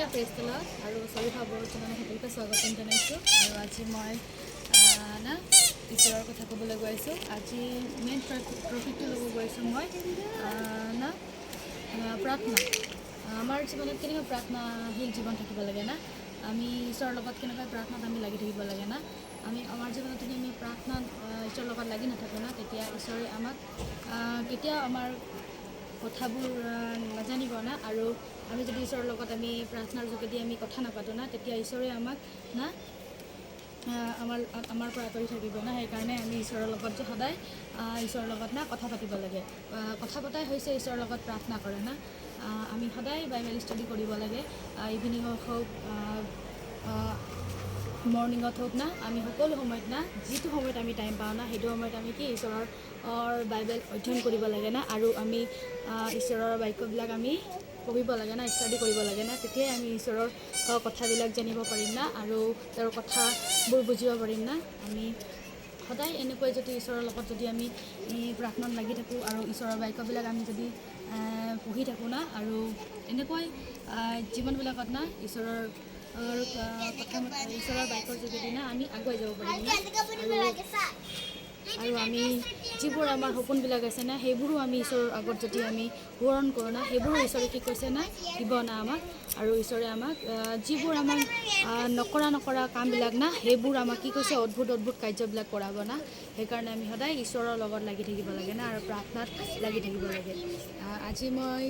সকলোকে প্ৰেছতলত আৰু চৰিফা বৰুৱানে সকলোকে স্বাগতম জনাইছোঁ। আৰু আজি মই না ঈশ্বৰৰ কথা ক'বলৈ গৈ আছোঁ। আজি মেইন টপিকটো ল'ব গৈছোঁ মই না প্ৰাৰ্থনা। আমাৰ জীৱনত কেনেকৈ প্ৰাৰ্থনাশীল জীৱন থাকিব লাগে না, আমি ঈশ্বৰৰ লগত কেনেকৈ প্ৰাৰ্থনাত আমি লাগি থাকিব লাগে না। আমাৰ জীৱনত যদি আমি প্ৰাৰ্থনাত ঈশ্বৰৰ লগত লাগি নাথাকোঁ না, তেতিয়া ঈশ্বৰে আমাক কেতিয়াও আমাৰ কথাবোৰ নাজানিব না। আৰু আমি যদি ঈশ্বৰৰ লগত আমি প্ৰাৰ্থনাৰ যোগেদি আমি কথা নাপাতোঁ না, তেতিয়া ঈশ্বৰে আমাক না আমাৰ পৰা আঁতৰি থাকিব না। সেইকাৰণে আমি ঈশ্বৰৰ লগত যে সদায় ঈশ্বৰৰ লগত না কথা পাতিব লাগে। কথা পতাই হৈছে ঈশ্বৰৰ লগত প্ৰাৰ্থনা কৰে না। আমি সদায় বাইবেল ষ্টাডি কৰিব লাগে, ইভিনিঙত হওক মৰ্ণিঙত হওক না, আমি সকলো সময়ত না, যিটো সময়ত আমি টাইম পাওঁ না, সেইটো সময়ত আমি কি ঈশ্বৰৰ বাইবেল অধ্যয়ন কৰিব লাগে না। আৰু আমি ঈশ্বৰৰ বাক্যবিলাক আমি পঢ়িব লাগে না, ষ্টাডি কৰিব লাগে না। তেতিয়াই আমি ঈশ্বৰৰ কথাবিলাক জানিব পাৰিম না, আৰু তেওঁৰ কথাবোৰ বুজিব পাৰিম না। আমি সদায় এনেকৈ যদি ঈশ্বৰৰ লগত যদি আমি প্ৰাৰ্থনাত লাগি থাকোঁ আৰু ঈশ্বৰৰ বাক্যবিলাক আমি যদি পঢ়ি থাকোঁ না, আৰু এনেকৈ জীৱনবিলাকত না ঈশ্বৰৰ বাক্যৰ যোগেদি না আমি আগুৱাই যাব পাৰিম না। আৰু আমি যিবোৰ আমাৰ সপোনবিলাক আছে না, সেইবোৰো আমি ঈশ্বৰৰ আগত যদি আমি পূৰণ কৰোঁ না, সেইবোৰো ঈশ্বৰে কি কৈছে না দিব না আমাক। আৰু ঈশ্বৰে আমাক যিবোৰ আমাক নকৰা কামবিলাক না, সেইবোৰ আমাক কি কৈছে অদ্ভুত কাৰ্যবিলাক কৰাব না। সেইকাৰণে আমি সদায় ঈশ্বৰৰ লগত লাগি থাকিব লাগে না, আৰু প্ৰাৰ্থনাত লাগি থাকিব লাগে। আজি মই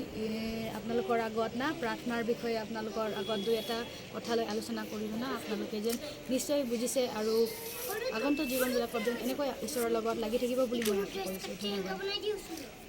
আপোনালোকৰ আগত না প্ৰাৰ্থনাৰ বিষয়ে আপোনালোকৰ আগত দুই এটা কথালৈ আলোচনা কৰিলোঁ না। আপোনালোকে যেন নিশ্চয় বুজিছে আৰু আগন্তুক জীৱনবিলাকত যেন এনেকৈ ঈশ্বৰৰ লগত লাগি থাকিব বুলি মই আশা কৰিছোঁ। ধন্যবাদ।